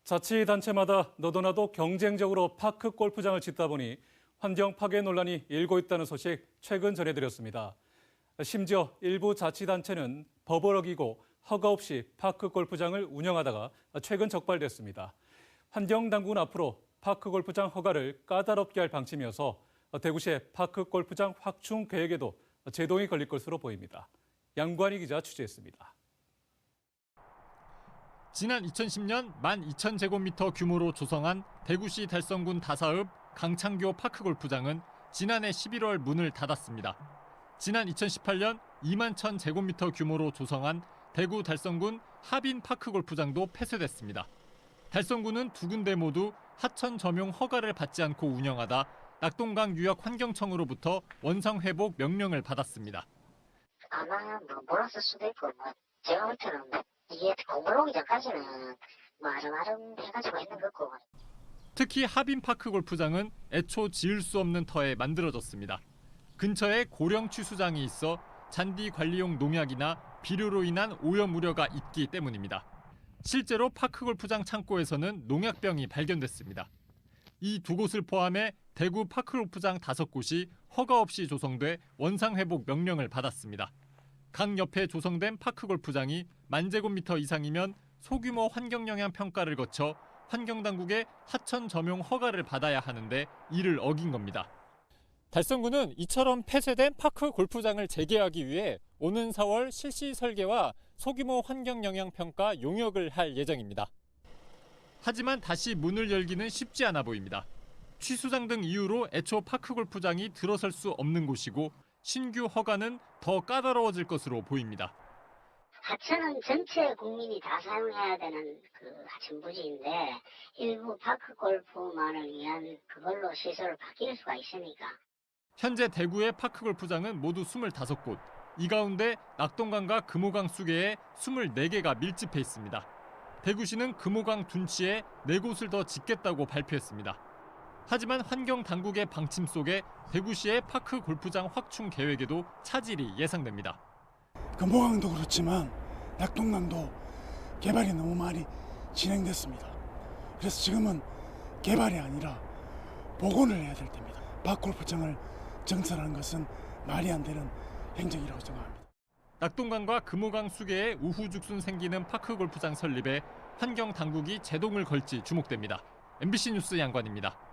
자치단체마다 너도나도 경쟁적으로 파크 골프장을 짓다 보니 환경 파괴 논란이 일고 있다는 소식 최근 전해드렸습니다. 심지어 일부 자치단체는 법을 어기고 허가 없이 파크 골프장을 운영하다가 최근 적발됐습니다. 환경당국은 앞으로 파크 골프장 허가를 까다롭게 할 방침이어서 대구시의 파크 골프장 확충 계획에도 제동이 걸릴 것으로 보입니다. 양관희 기자 취재했습니다. 지난 2010년 12,000제곱미터 규모로 조성한 대구시 달성군 다사읍 강창교 파크골프장은 지난해 11월 문을 닫았습니다. 지난 2018년 21,000제곱미터 규모로 조성한 대구 달성군 하빈 파크골프장도 폐쇄됐습니다. 달성군은 두 군데 모두 하천 점용 허가를 받지 않고 운영하다 낙동강 유역 환경청으로부터 원상 회복 명령을 받았습니다. 아마 몰랐을 수도 있고, 제가 볼 때는 이게 공물 오기 전까지는 아름아름 해가지고 있는 거고. 특히 하빈 파크 골프장은 애초 지을 수 없는 터에 만들어졌습니다. 근처에 고령 취수장이 있어 잔디 관리용 농약이나 비료로 인한 오염 우려가 있기 때문입니다. 실제로 파크 골프장 창고에서는 농약병이 발견됐습니다. 이 두 곳을 포함해 대구 파크 골프장 5곳이 허가 없이 조성돼 원상 회복 명령을 받았습니다. 강 옆에 조성된 파크 골프장이 10,000제곱미터 이상이면 소규모 환경 영향 평가를 거쳐 환경당국의 하천 점용 허가를 받아야 하는데 이를 어긴 겁니다. 달성군은 이처럼 폐쇄된 파크 골프장을 재개하기 위해 오는 4월 실시 설계와 소규모 환경 영향 평가 용역을 할 예정입니다. 하지만 다시 문을 열기는 쉽지 않아 보입니다. 취수장 등 이유로 애초 파크 골프장이 들어설 수 없는 곳이고 신규 허가는 더 까다로워질 것으로 보입니다. 하천은 전체 국민이 다 사용해야 되는 하천 부지인데 일부 파크 골프만을 위한 그걸로 시설을 바뀔 수가 있으니까. 현재 대구의 파크 골프장은 모두 25곳. 이 가운데 낙동강과 금호강 수계에 24개가 밀집해 있습니다. 대구시는 금호강 둔치에 4곳을 더 짓겠다고 발표했습니다. 하지만 환경당국의 방침 속에 대구시의 파크 골프장 확충 계획에도 차질이 예상됩니다. 금호강도 그렇지만 낙동강도 개발이 너무 많이 진행됐습니다. 그래서 지금은 개발이 아니라 복원을 해야 될 때입니다. 파크골프장을 정설하는 것은 말이 안 되는 행정이라고 생각합니다. 낙동강과 금호강 수계에 우후죽순 생기는 파크 골프장 설립에 환경당국이 제동을 걸지 주목됩니다. MBC 뉴스 양관입니다.